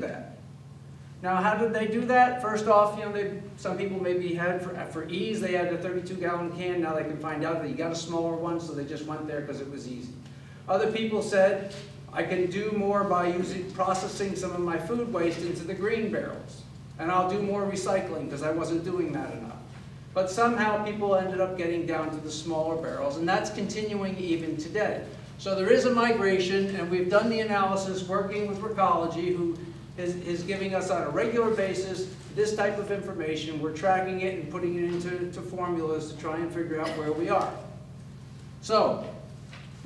that. Now, how did they do that? First off, some people maybe had, for ease, they had a 32-gallon can. Now they can find out that you got a smaller one, so they just went there because it was easy. Other people said, I can do more by processing some of my food waste into the green barrels. And I'll do more recycling because I wasn't doing that enough. But somehow people ended up getting down to the smaller barrels, and that's continuing even today. So there is a migration, and we've done the analysis working with Recology, who is giving us on a regular basis this type of information. We're tracking it and putting it into formulas to try and figure out where we are. So,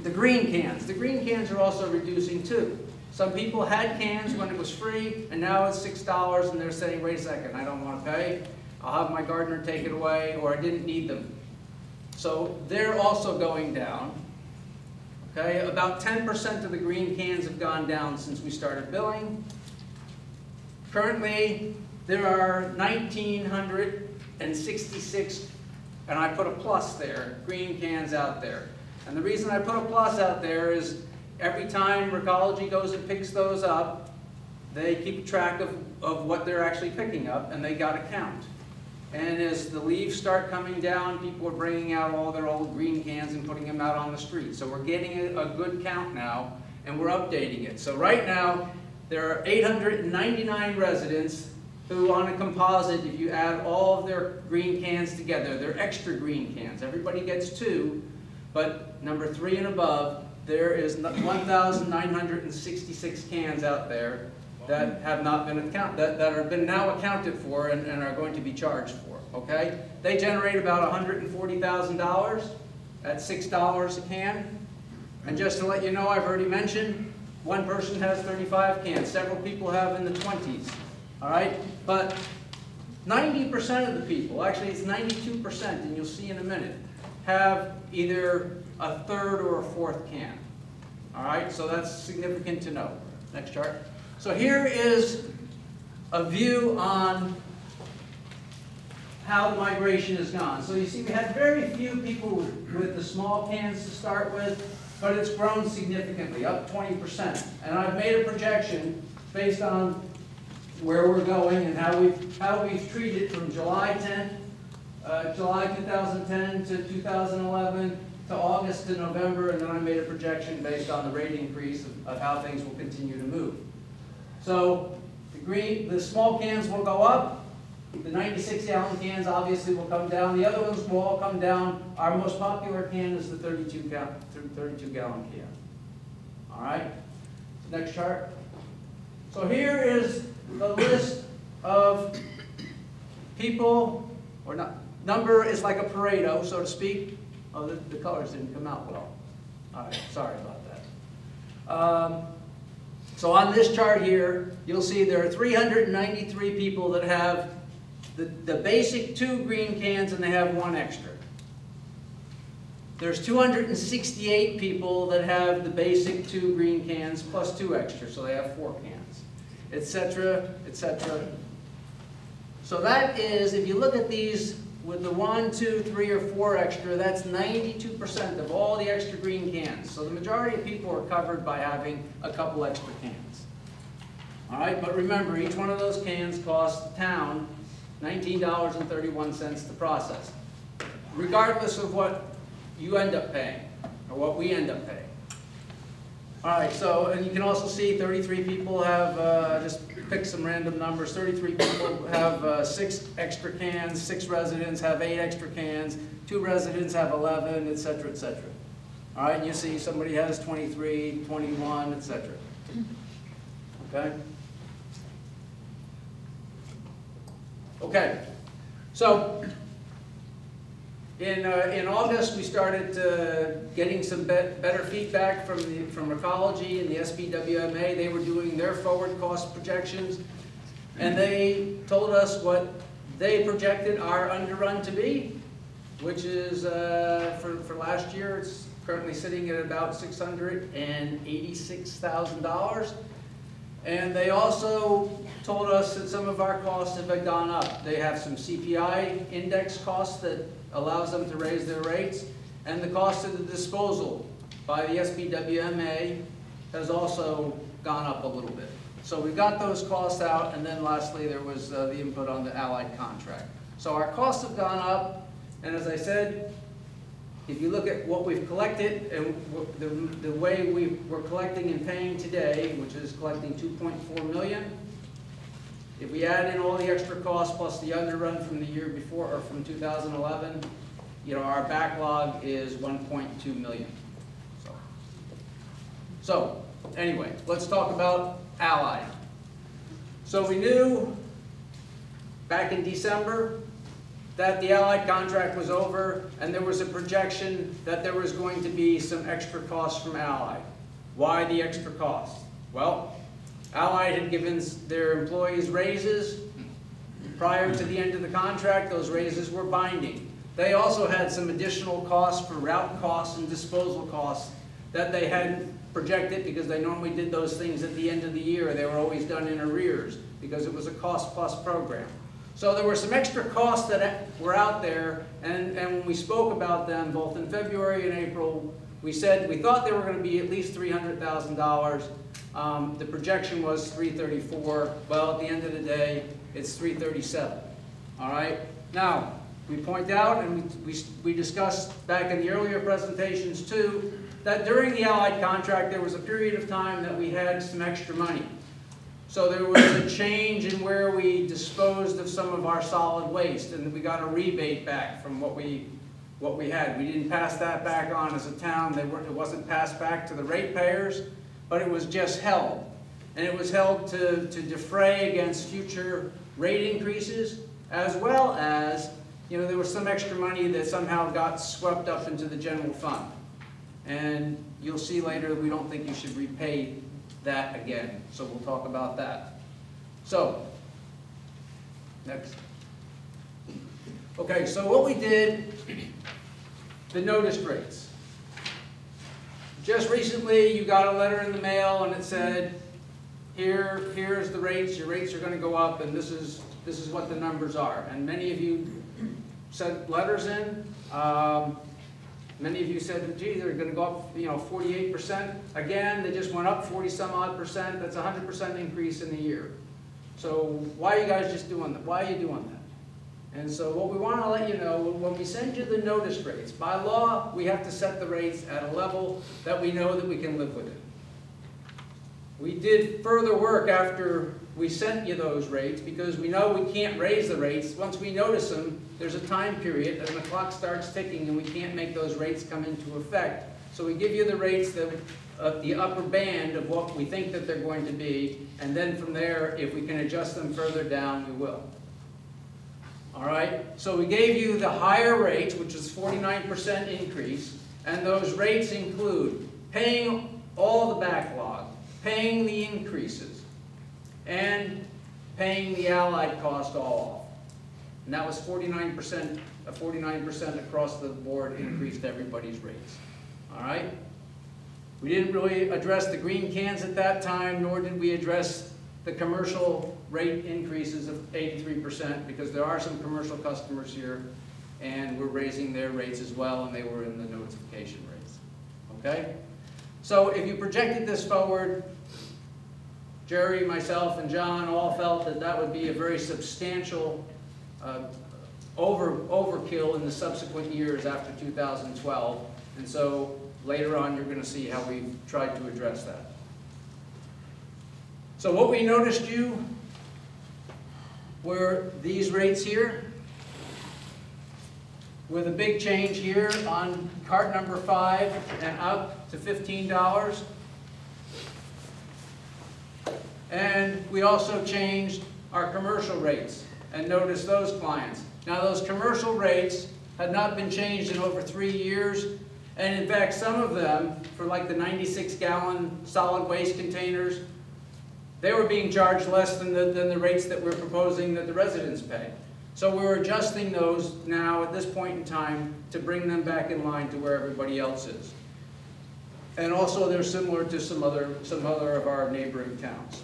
the green cans. The green cans are also reducing too. Some people had cans when it was free, and now it's $6, and they're saying, wait a second, I don't want to pay. I'll have my gardener take it away, or I didn't need them. So they're also going down. Okay, about 10% of the green cans have gone down since we started billing. Currently, there are 1,966, and I put a plus there, green cans out there. And the reason I put a plus out there is every time Recology goes and picks those up, they keep track of what they're actually picking up, and they got a count. And as the leaves start coming down, people are bringing out all their old green cans and putting them out on the street. So we're getting a good count now, and we're updating it. So right now, there are 899 residents who, on a composite, if you add all of their green cans together, they're extra green cans. Everybody gets 2, but number 3 and above, there is 1,966 cans out there that have not been that have been now accounted for and are going to be charged for. Okay, they generate about $140,000 at $6 a can. And just to let you know, I've already mentioned one person has 35 cans. Several people have in the 20s. All right, but 90% of the people, actually it's 92%, and you'll see in a minute, have either a third or a fourth can. All right, so that's significant to know. Next chart. So here is a view on how the migration has gone. So you see we had very few people with the small cans to start with, but it's grown significantly, up 20%. And I've made a projection based on where we're going and how we've treated from July 2010 to 2011 to August to November, and then I made a projection based on the rate increase of how things will continue to move. So the small cans will go up. The 96-gallon cans obviously will come down. The other ones will all come down. Our most popular can is the 32-gallon can. All right. Next chart. So here is the list of people, or not. Number is like a Pareto, so to speak. Oh, the colors didn't come out well. All right. Sorry about that. So on this chart here, you'll see there are 393 people that have the basic 2 green cans and they have 1 extra. There's 268 people that have the basic 2 green cans plus 2 extra, so they have 4 cans, etc., etc. So that is, if you look at these with the 1, 2, 3, or 4 extra, that's 92% of all the extra green cans. So the majority of people are covered by having a couple extra cans. All right, but remember, each one of those cans costs the town $19.31 to process, regardless of what you end up paying, or what we end up paying. All right, so, and you can also see 33 people have, just pick some random numbers, 33 people have 6 extra cans, 6 residents have 8 extra cans, 2 residents have 11, etc., etc. All right, and you see somebody has 23, 21, etc. Okay? Okay, so in August we started getting some better feedback from Recology and the SBWMA. They were doing their forward cost projections, and they told us what they projected our underrun to be, which is for last year it's currently sitting at about $686,000. And they also told us that some of our costs have gone up. They have some CPI index costs that allows them to raise their rates, and the cost of the disposal by the SBWMA has also gone up a little bit. So we got those costs out, and then lastly there was the input on the Allied contract. So our costs have gone up, and as I said, if you look at what we've collected and the way we're collecting and paying today, which is collecting $2.4 million, if we add in all the extra costs plus the underrun from the year before, or from 2011, you know, our backlog is $1.2 million. So anyway, let's talk about Allied. So we knew back in December that the Allied contract was over, and there was a projection that there was going to be some extra costs from Allied. Why the extra costs? Well, Allied had given their employees raises prior to the end of the contract. Those raises were binding. They also had some additional costs for route costs and disposal costs that they hadn't projected, because they normally did those things at the end of the year. They were always done in arrears because it was a cost-plus program. So there were some extra costs that were out there, and when we spoke about them both in February and April, we said we thought they were going to be at least $300,000. The projection was $334,000. Well, at the end of the day, it's $337,000. All right? Now, we point out, and we discussed back in the earlier presentations too, that during the Allied contract there was a period of time that we had some extra money. So there was a change in where we disposed of some of our solid waste, and we got a rebate back from what we had. We didn't pass that back on as a town. It wasn't passed back to the ratepayers, but it was just held. And it was held to defray against future rate increases, as well as, you know, there was some extra money that somehow got swept up into the general fund. And you'll see later that we don't think you should repay that again. So we'll talk about that. So, next. Okay, so what we did, the notice rates. Just recently you got a letter in the mail and it said, here's the rates, your rates are going to go up, and this is what the numbers are. And many of you sent letters in. Many of you said, gee, they're going to go up, you know, 48%. Again, they just went up 40-some-odd%. That's a 100% increase in a year. So why are you guys just doing that? Why are you doing that? And so what we want to let you know, when we send you the notice rates, by law, we have to set the rates at a level that we know that we can live within. We did further work after we sent you those rates, because we know we can't raise the rates. Once we notice them, there's a time period, and the clock starts ticking, and we can't make those rates come into effect. So we give you the rates that the upper band of what we think that they're going to be, and then from there, if we can adjust them further down, we will. All right? So we gave you the higher rates, which is 49% increase, and those rates include paying all the backlog, paying the increases, and paying the Allied cost all off. And that was 49%, a 49% across the board increase to everybody's rates. All right? We didn't really address the green cans at that time, nor did we address the commercial rate increases of 83%, because there are some commercial customers here, and we're raising their rates as well, and they were in the notification rates. Okay? So if you projected this forward, Jerry, myself, and John all felt that that would be a very substantial overkill in the subsequent years after 2012. And so later on, you're going to see how we've tried to address that. So what we noticed you were these rates here, with a big change here on cart number 5 and up to $15. And we also changed our commercial rates, and notice those clients. Now those commercial rates had not been changed in over 3 years, and in fact some of them, for like the 96-gallon solid waste containers, they were being charged less than the rates that we're proposing that the residents pay. So we're adjusting those now at this point in time to bring them back in line to where everybody else is. And also they're similar to some other of our neighboring towns.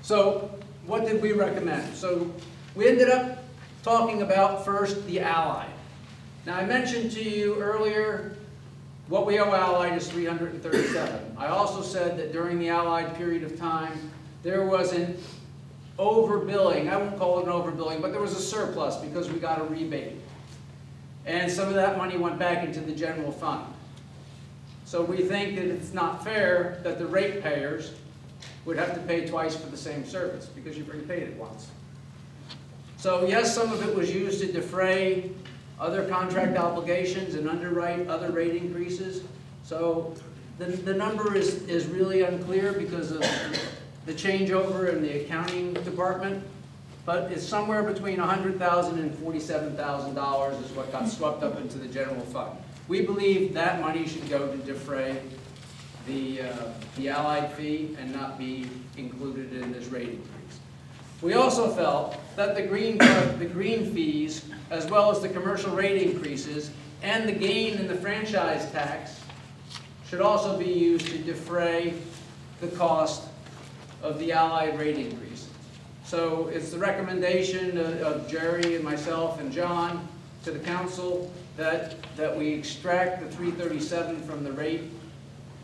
So what did we recommend? So we ended up talking about first the Allied. Now I mentioned to you earlier what we owe Allied is $337,000. I also said that during the Allied period of time, there was an overbilling. I won't call it an overbilling, but there was a surplus because we got a rebate. And some of that money went back into the general fund. So we think that it's not fair that the ratepayers would have to pay twice for the same service because you've already paid it once. So yes, some of it was used to defray other contract obligations and underwrite other rate increases. So the number is really unclear because of the changeover in the accounting department, but it's somewhere between $100,000 and $47,000 is what got swept up into the general fund. We believe that money should go to defray the Allied fee and not be included in this rate increase. We also felt that the green fees, as well as the commercial rate increases and the gain in the franchise tax, should also be used to defray the cost of the Allied rate increase. So it's the recommendation of Jerry and myself and John to the council that we extract the $337 from the rate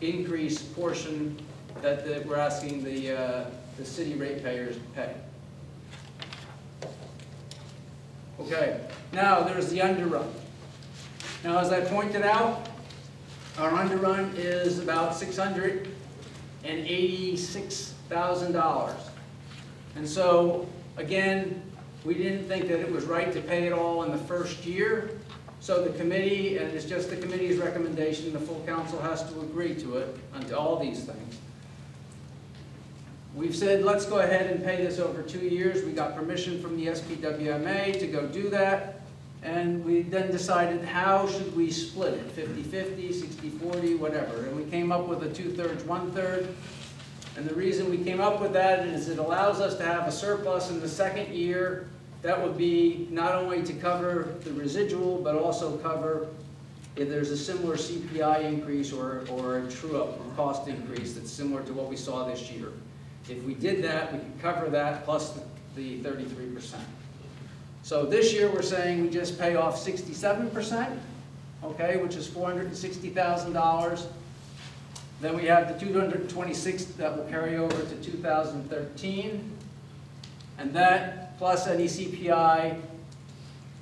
increase portion that we're asking the city ratepayers to pay. Okay, now there's the underrun. Now, as I pointed out, our underrun is about $686,000. And so, again, we didn't think that it was right to pay it all in the first year. So the committee, and it's just the committee's recommendation, the full council has to agree to it, onto all these things. We've said, let's go ahead and pay this over 2 years. We got permission from the SPWMA to go do that. And we then decided, how should we split it? 50-50, 60-40, whatever. And we came up with a 2/3, 1/3. And the reason we came up with that is it allows us to have a surplus in the second year. That would be not only to cover the residual, but also cover if there's a similar CPI increase or a true-up cost increase that's similar to what we saw this year. If we did that, we could cover that plus the 33%. So this year we're saying we just pay off 67%, okay, which is $460,000. Then we have the 226 that will carry over to 2013, and that plus any CPI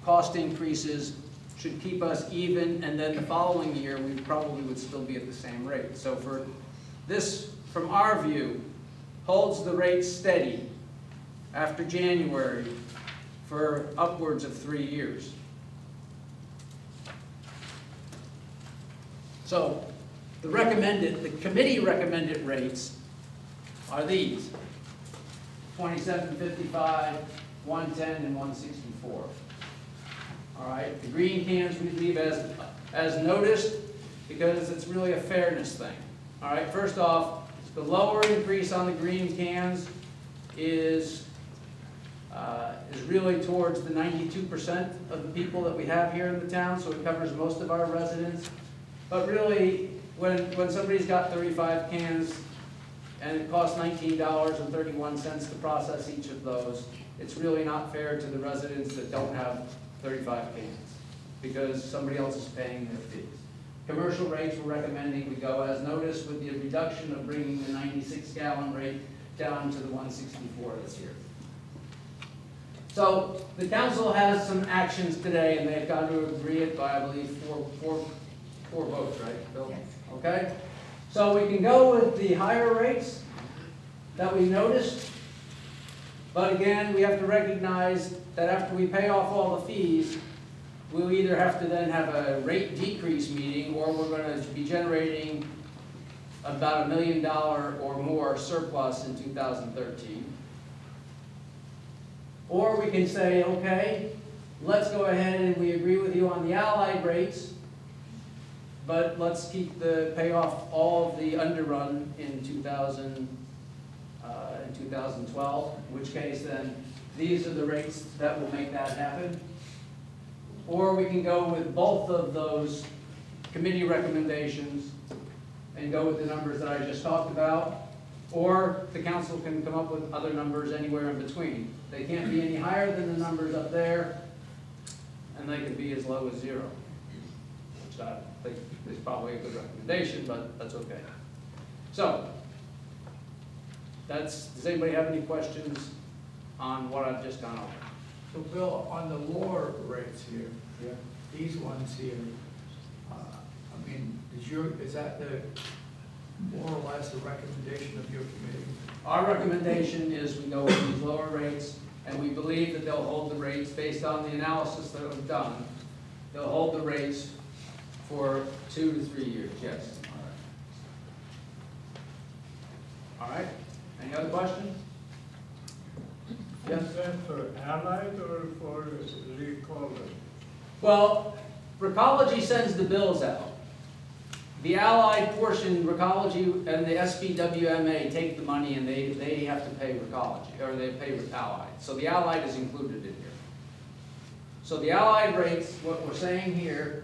cost increases should keep us even, and then the following year we probably would still be at the same rate. So for this, from our view, holds the rate steady after January for upwards of 3 years. So the committee recommended rates are these: 27.55, 110, and 164. All right, the green cans we leave as noticed because it's really a fairness thing. All right, first off, the lower increase on the green cans is really towards the 92% of the people that we have here in the town, so it covers most of our residents. But really, when somebody's got 35 cans and it costs $19.31 to process each of those, it's really not fair to the residents that don't have 35 cans because somebody else is paying their fees. Commercial rates, we're recommending we go as noticed with the reduction of bringing the 96-gallon rate down to the 164 that's here. So the council has some actions today, and they've got to agree it by, I believe, four votes, right, Bill? Yes. Okay. So we can go with the higher rates that we noticed, but again, we have to recognize that after we pay off all the fees, we'll either have to then have a rate decrease meeting, or we're going to be generating about $1 million or more surplus in 2013. Or we can say, okay, let's go ahead and we agree with you on the Allied rates, but let's pay off all of the underrun in 2012, in which case then these are the rates that will make that happen. Or we can go with both of those committee recommendations and go with the numbers that I just talked about. Or the council can come up with other numbers anywhere in between. They can't be any higher than the numbers up there, and they can be as low as 0, which I think is probably a good recommendation, but that's okay. So, does anybody have any questions on what I've just gone over? So Bill, on the lower rates here, Yeah. these ones here, I mean, is that the, more or less the recommendation of your committee? Our recommendation is we go with these lower rates, and we believe that they'll hold the rates based on the analysis that we've done. They'll hold the rates for 2 to 3 years, yes. All right, any other questions? Yes? Is that for Allied or for Recall? Well, Recology sends the bills out. The Allied portion, Recology and the SBWMA take the money and they have to pay Recology, or they pay with Allied. So the Allied is included in here. So the Allied rates, what we're saying here,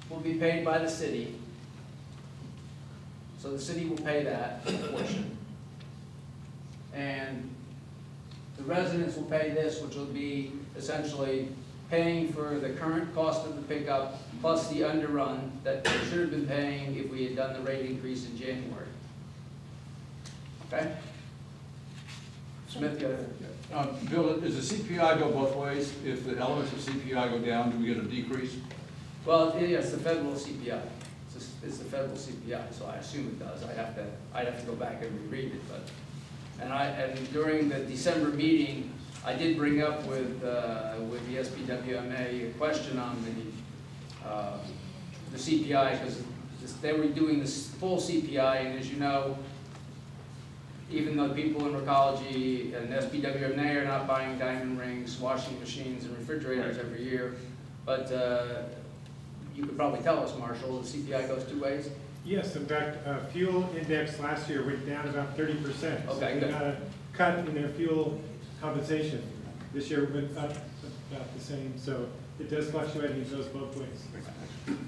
will be paid by the city. So the city will pay that portion. And the residents will pay this, which will be essentially paying for the current cost of the pickup plus the underrun that they should have been paying if we had done the rate increase in January. Okay? Smith, you have Bill, does the CPI go both ways? If the elements of CPI go down, do we get a decrease? Well, yes, the federal CPI. It's the federal CPI, so I assume it does. I'd have to go back and reread it, but. And during the December meeting, I did bring up with the SBWMA a question on the CPI, because they were doing this full CPI, and as you know, even though people in Recology and SBWMA are not buying diamond rings, washing machines, and refrigerators every year, but you could probably tell us, Marshall, the CPI goes 2 ways. Yes, in fact, fuel index last year went down about 30%. So Okay, they good. got a cut in their fuel compensation. This year went up about the same, so it does fluctuate and it goes both ways.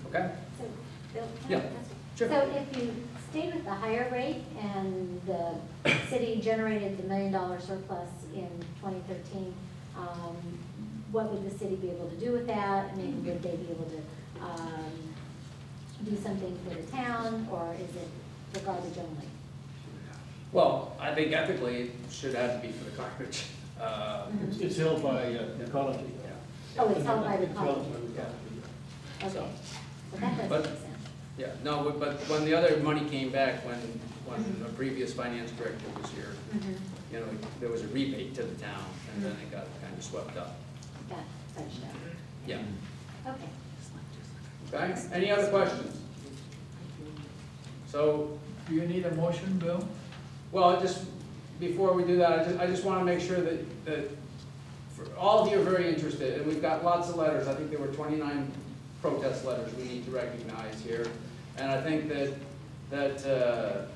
Okay? So, Bill, Yeah, can I ask- sure. So if you stayed with the higher rate and the city generated the $1 million surplus in 2013, what would the city be able to do with that? I mean, would they be able to do something for the town, or is it for garbage only? Well, I think ethically it should have to be for the garbage. It's held by Ecology. Oh, it's held by the It's held college. by Okay, so that doesn't But- make sense. Yeah, no, but when the other money came back, when the previous finance director was here, Mhm. you know, there was a rebate to the town, and then it got kind of swept up. Got touched up. Yeah. Okay. Okay, any other questions? So, Do you need a motion, Bill? well, just before we do that, I just want to make sure that for all of you are very interested, and we've got lots of letters. I think there were 29 protest letters we need to recognize here. And I think that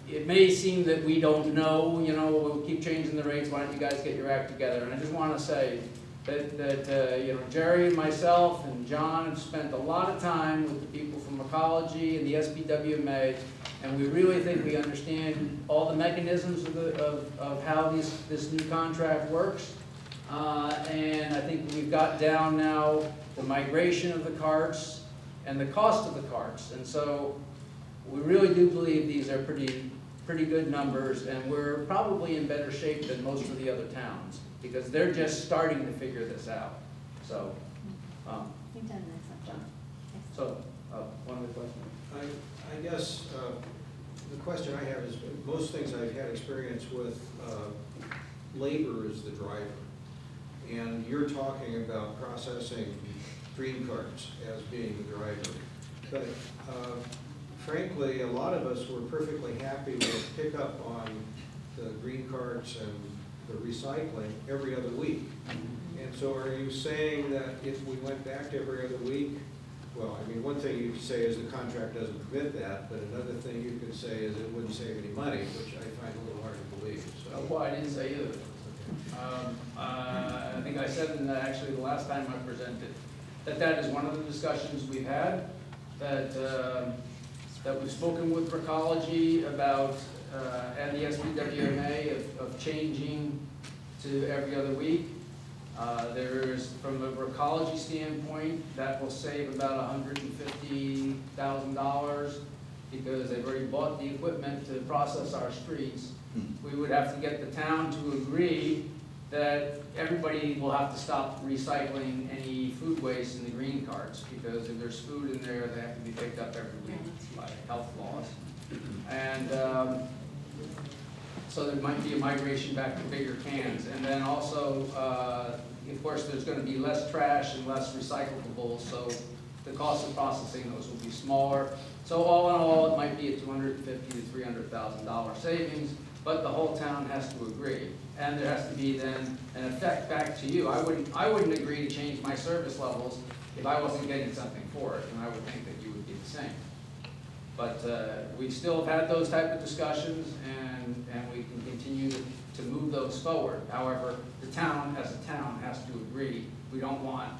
it may seem that we don't know, you know, we'll keep changing the rates, why don't you guys get your act together? And I just want to say that you know, Jerry and myself and John have spent a lot of time with the people from Ecology and the SBWMA, and we really think we understand all the mechanisms of how this new contract works. And I think we've got down now the migration of the carts and the cost of the carts. And so we really do believe these are pretty good numbers, and we're probably in better shape than most of the other towns, because they're just starting to figure this out. So, You've done an excellent job. so one other question. I guess the question I have is, most things I've had experience with, labor is the driver. And you're talking about processing green cards as being the driver. But frankly, a lot of us were perfectly happy with pickup on the green cards and the recycling every other week. And so are you saying that if we went back to every other week, well, I mean, one thing you could say is the contract doesn't permit that, but another thing you could say is it wouldn't save any money, which I find a little hard to believe. So. Well, I didn't say either. I think I said in actually the last time I presented that is one of the discussions we've had, that we've spoken with Recology about, and the SBWMA of changing to every other week. There's, from a Recology standpoint, that will save about $150,000. because they've already bought the equipment to process our streets. We would have to get the town to agree that everybody will have to stop recycling any food waste in the green carts, because if there's food in there, they have to be picked up every week by health laws. And so there might be a migration back to bigger cans. And then also, of course, there's going to be less trash and less recyclables, so the cost of processing those will be smaller. So all in all, it might be a $250,000 to $300,000 savings, but the whole town has to agree. And there has to be then an effect back to you. I wouldn't agree to change my service levels if I wasn't getting something for it, and I would think that you would be the same. But we still have had those type of discussions, and we can continue to move those forward. However, the town, as a town, has to agree. We don't want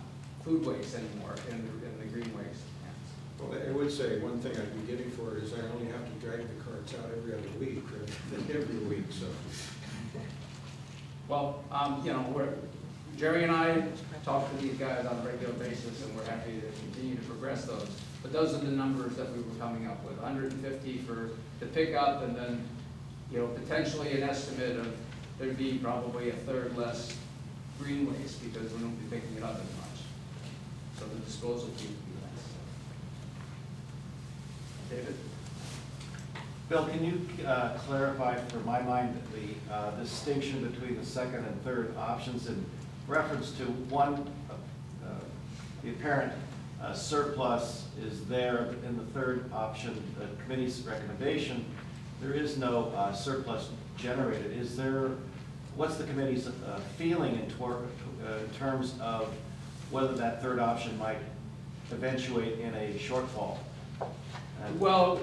food waste anymore in the green waste cans. Well, I would say one thing I'd be getting for it is I only have to drag the carts out every other week rather than every week, so. Well, you know, Jerry and I talk to these guys on a regular basis, and we're happy to continue to progress those. But those are the numbers that we were coming up with: 150 for the pickup, and then, you know, potentially an estimate of there'd be probably a third less green waste because we won't be picking it up as much. So the disposal fee would be less. David? Bill, can you clarify for my mind the distinction between the second and third options in reference to one, the apparent surplus is there in the third option, the committee's recommendation, there is no surplus generated. Is there, what's the committee's feeling in terms of whether that third option might eventuate in a shortfall? Well,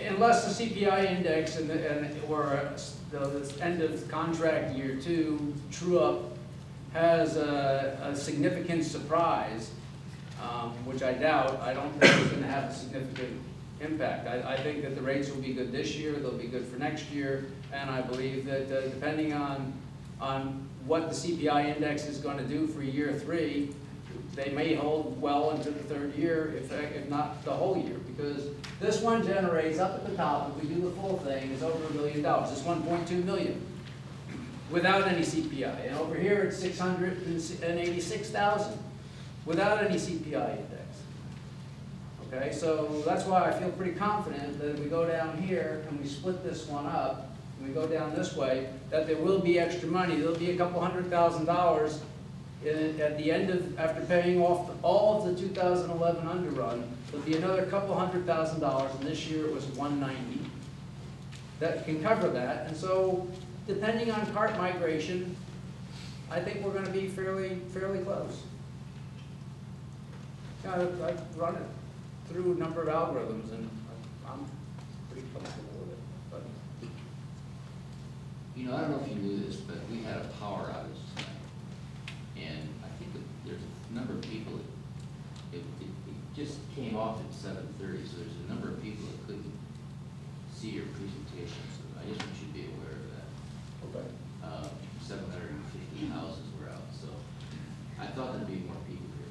unless the CPI index or the end of contract year 2 true-up has a significant surprise, which I doubt, I don't think it's going to have a significant impact. I think that the rates will be good this year, they'll be good for next year, and I believe that depending on what the CPI index is going to do for year 3, they may hold well into the third year, if not the whole year, because this one generates up at the top, if we do the full thing, is over $1 million. It's 1.2 million without any CPI. And over here, it's 686,000 without any CPI index. Okay, so that's why I feel pretty confident that if we go down here and we split this one up, and we go down this way, that there will be extra money. There'll be a couple $100,000 at the end of, after paying off all of the 2011 underrun, there'll be another couple $100,000, and this year it was 190. That can cover that, and so depending on cart migration, I think we're going to be fairly close. I've run it through a number of algorithms, and I'm pretty comfortable with it. But you know, I don't know if you knew this, but we had a power outage tonight. And I think that there's a number of people, it just came off at 7:30, so there's a number of people that couldn't see your presentation, so I just want you to be aware of that. okay. 750 houses were out, so I thought there'd be more people here.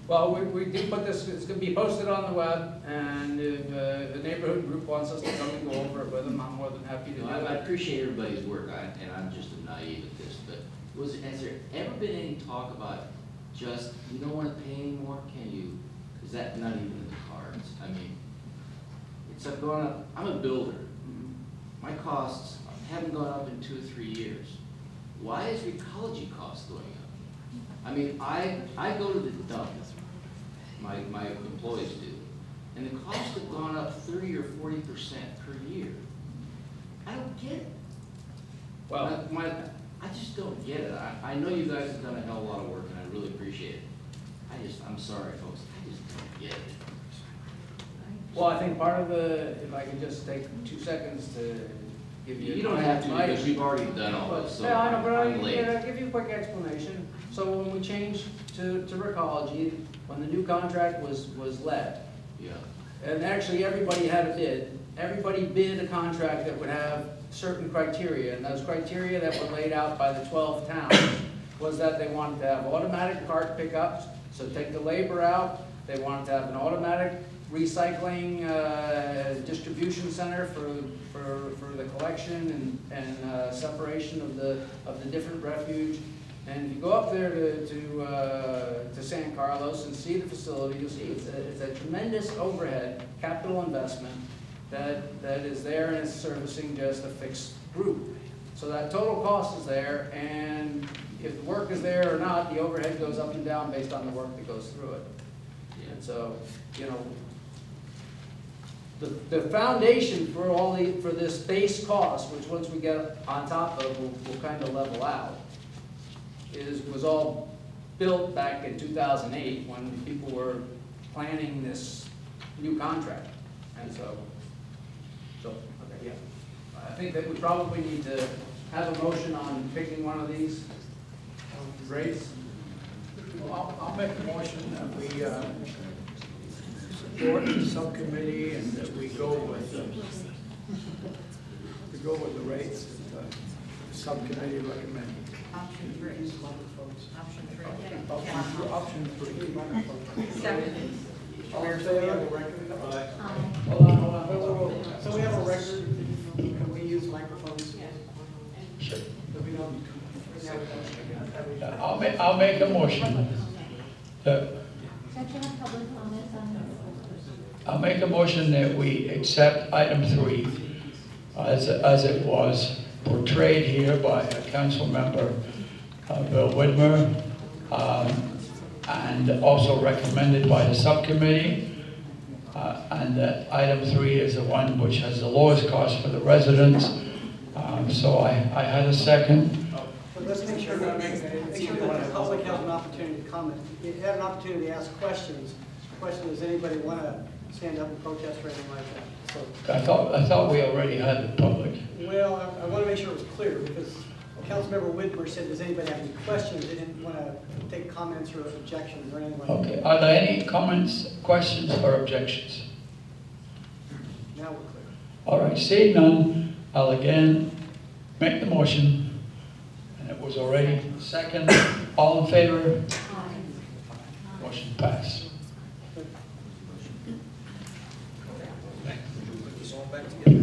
Well, we did put this, it's going to be posted on the web, and if the neighborhood group wants us to come and go over it with them, I'm more than happy to do I it. appreciate everybody's work, and I'm just naive at this, but has there ever been any talk about just, you don't want to pay anymore, can you? Is that not even in the cards? I mean, it's going up, I'm a builder. My costs haven't gone up in 2 or 3 years. Why is ecology costs going up? I mean, I go to the dump, my employees do, and the costs have gone up 30 or 40% per year. I don't get it. Well, I just don't get it. I know you guys have done a hell of a lot of work, and I really appreciate it. I'm sorry, folks, I just don't get it. well, I think part of the, if I can just take 2 seconds to give you. You don't have to, because we've already done all this, so yeah, I know, but I'm late. I'll give you a quick explanation. So when we changed to Recology, when the new contract was let, Yeah. and actually everybody had a bid, everybody bid a contract that would have certain criteria, and those criteria that were laid out by the 12 towns was that they wanted to have automatic cart pickups, so take the labor out. They wanted to have an automatic recycling distribution center for the collection and separation of the different refuge. And if you go up there to San Carlos and see the facility, you'll see it's a tremendous overhead capital investment that is there, and it's servicing just a fixed group. So that total cost is there, and if the work is there or not, the overhead goes up and down based on the work that goes through it. And so, you know, the foundation for this base cost, which once we get on top of, will kind of level out, was all built back in 2008 when people were planning this new contract. And so okay, yeah. I think that we probably need to have a motion on picking one of these rates. Well, I'll make the motion that we support the subcommittee and that we go with the rates that the subcommittee recommended. Option 3. Option 3. Second. All in favor? Hold on. So we have a record, can we use microphones? Sure. So we don't. I'll make a motion. Don't you have public comments on this? I'll make a motion that we accept item 3 as it was portrayed here by Council Member Bill Whitmer, and also recommended by the subcommittee, and that item 3 is the one which has the lowest cost for the residents. So I had a second. But let's make sure that the public has an opportunity to comment. You have an opportunity to ask questions. The question is, anybody want to stand up and protest or anything like that? So, I thought we already had the public. well, I want to make sure it's clear, because Councilmember Whitmer said, does anybody have any questions? They didn't want to take comments or objections or anything like that. Okay, are there any comments, questions, or objections? Now we're clear. All right, seeing none, I'll again make the motion, and it was already second. All in favor? Motion passed. Put this all back together.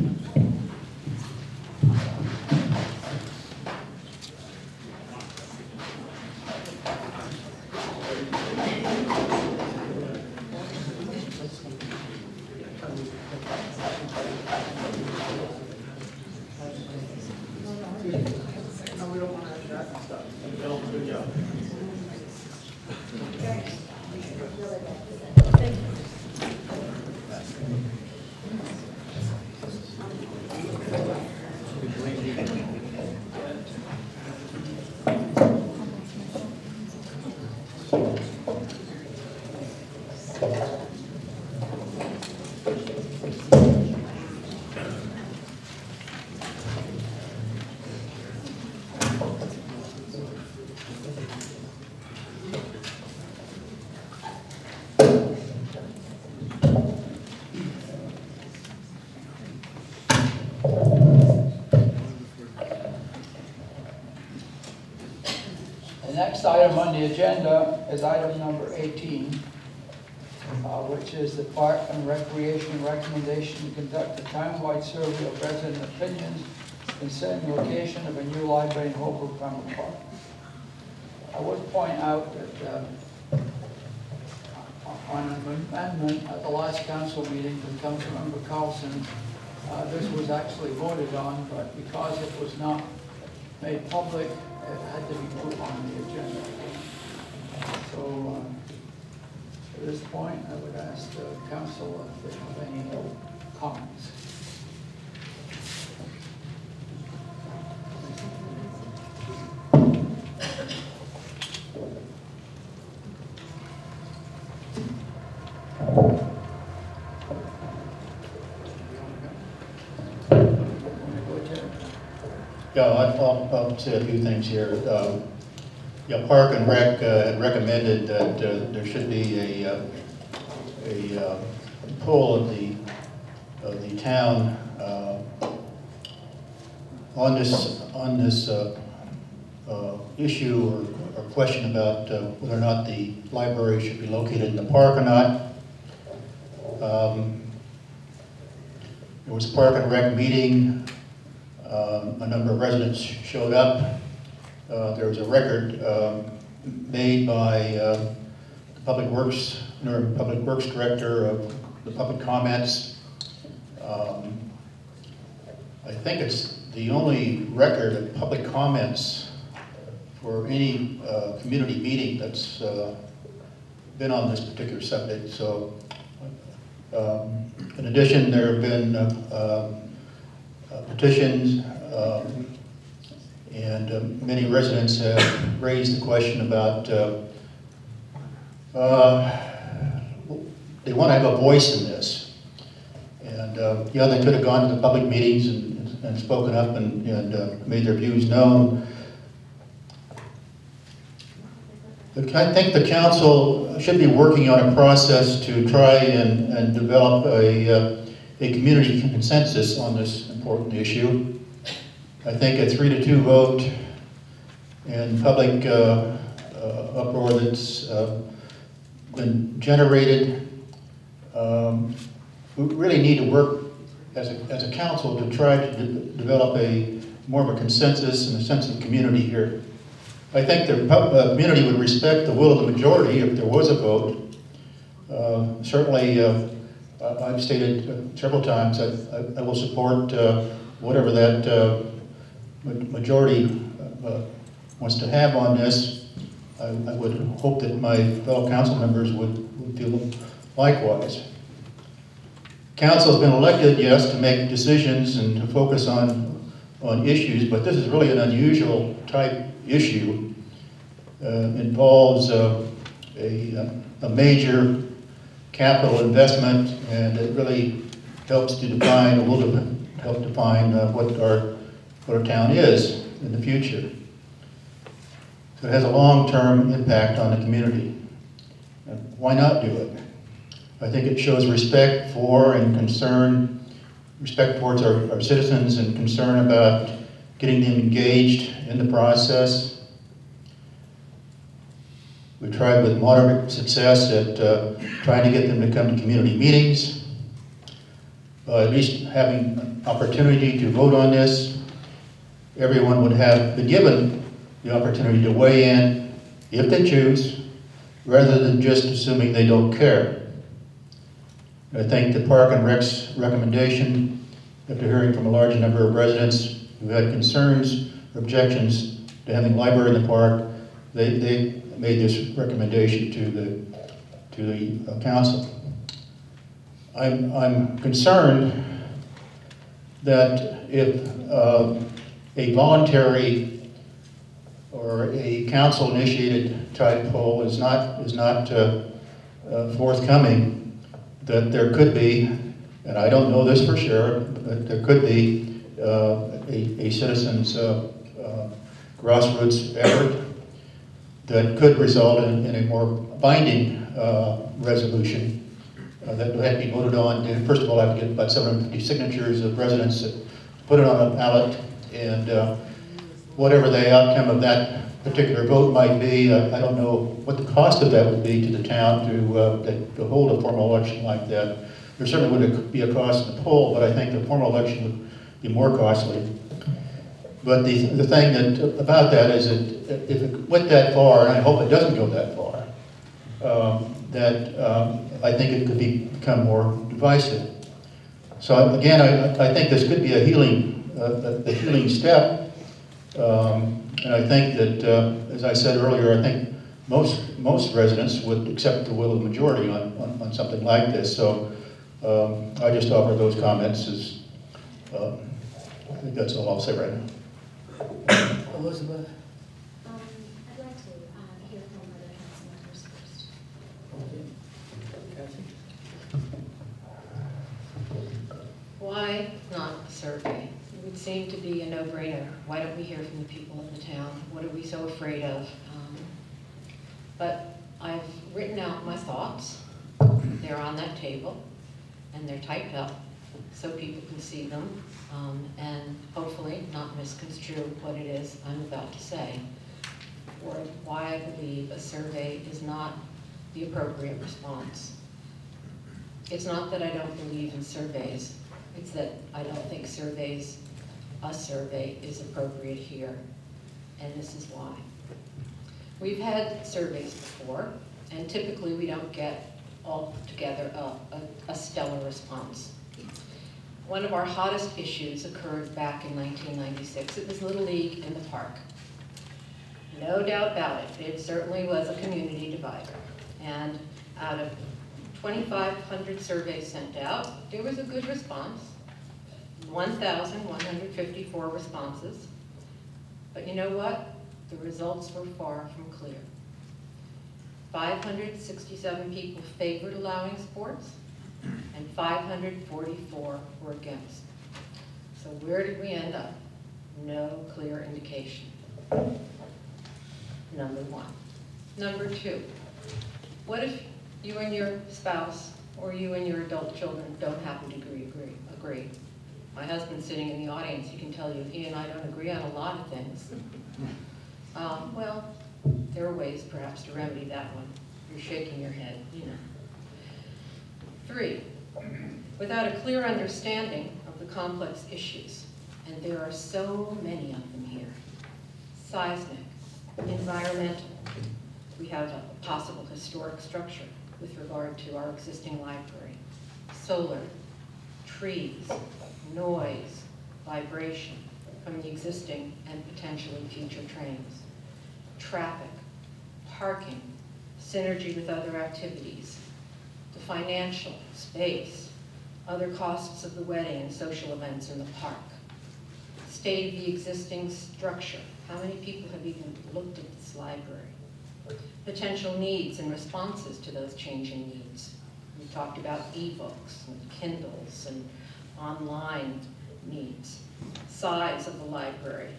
No, we don't want to have that stuff. Good job. The next item on the agenda is item number 18, which is the Park and Recreation recommendation to conduct a townwide survey of resident opinions concerning the location of a new library in Holbrook Grammar Park. I would point out that on an amendment at the last council meeting with Councilmember Carlson, this was actually voted on, but because it was not made public, it had to be put on the agenda. So at this point, I would ask the council if they have any comments. Yeah, I'll say a few things here. Yeah, Park and Rec had recommended that there should be a pull of the town on this issue or question about whether or not the library should be located in the park or not. There was a Park and Rec meeting. A number of residents showed up. There was a record made by the Public Works Director of the public comments. I think it's the only record of public comments for any community meeting that's been on this particular subject. So, in addition, there have been petitions, and many residents have raised the question about they want to have a voice in this. And yeah, they could have gone to the public meetings and spoken up and made their views known. But I think the council should be working on a process to try and develop a community consensus on this important issue. I think a 3-2 vote and public uproar that's been generated, we really need to work as a council to try to develop more of a consensus and a sense of community here. I think the community would respect the will of the majority if there was a vote. Certainly, I've stated several times I will support whatever that majority wants to have on this. I would hope that my fellow council members would feel likewise. Council has been elected, yes, to make decisions and to focus on issues, but this is really an unusual type issue. Involves a major capital investment, and it really helps to define what our town is in the future. So it has a long-term impact on the community. Why not do it? I think it shows respect for and concern, respect towards our citizens and concern about getting them engaged in the process. We tried with moderate success at trying to get them to come to community meetings. At least having an opportunity to vote on this, everyone would have been given the opportunity to weigh in if they choose, rather than just assuming they don't care. I think the Park and Rec's recommendation, after hearing from a large number of residents who had concerns or objections to having a library in the park, they made this recommendation to the council. I'm concerned that if a voluntary or a council-initiated type poll is not forthcoming, that there could be, and I don't know this for sure, but there could be a citizens' grassroots effort that could result in a more binding resolution that would have to be voted on. And first of all, I have to get about 750 signatures of residents that put it on a ballot, and whatever the outcome of that particular vote might be, I don't know what the cost of that would be to the town to hold a formal election like that. There certainly would be a cost in the poll, but I think the formal election would be more costly. But the thing about that is that if it went that far, and I hope it doesn't go that far, I think it could become more divisive. So again, I think this could be a healing step, and I think that, as I said earlier, I think most residents would accept the will of the majority on something like this. So I just offer those comments as, I think that's all I'll say right now. Elizabeth? I'd like to hear from other council members first. Why not a survey? It would seem to be a no-brainer. Why don't we hear from the people of the town? What are we so afraid of? But I've written out my thoughts. They're on that table, and they're typed up so people can see them, and hopefully not misconstrue what it is I'm about to say, or why I believe a survey is not the appropriate response. It's not that I don't believe in surveys, it's that I don't think a survey is appropriate here, and this is why. We've had surveys before, and typically we don't get altogether a stellar response. One of our hottest issues occurred back in 1996. It was Little League in the park. No doubt about it, it certainly was a community divider. And out of 2,500 surveys sent out, there was a good response, 1,154 responses. But you know what? The results were far from clear. 567 people favored allowing sports, and 544 were against. So where did we end up? No clear indication. Number one. Number two, what if you and your spouse or you and your adult children don't happen to agree? My husband's sitting in the audience, he can tell you he and I don't agree on a lot of things. Well, there are ways perhaps to remedy that one. You're shaking your head, you know. 3, without a clear understanding of the complex issues, and there are so many of them here, seismic, environmental, we have a possible historic structure with regard to our existing library, solar, trees, noise, vibration from the existing and potentially future trains, traffic, parking, synergy with other activities, the financial, space, other costs of the wedding and social events in the park, state of the existing structure. How many people have even looked at this library? Potential needs and responses to those changing needs. We talked about e-books and Kindles and online needs, size of the library,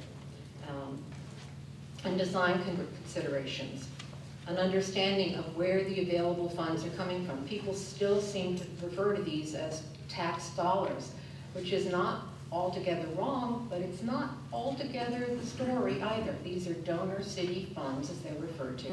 and design considerations, an understanding of where the available funds are coming from. People still seem to refer to these as tax dollars, which is not altogether wrong, but it's not altogether the story either. These are donor city funds, as they're referred to.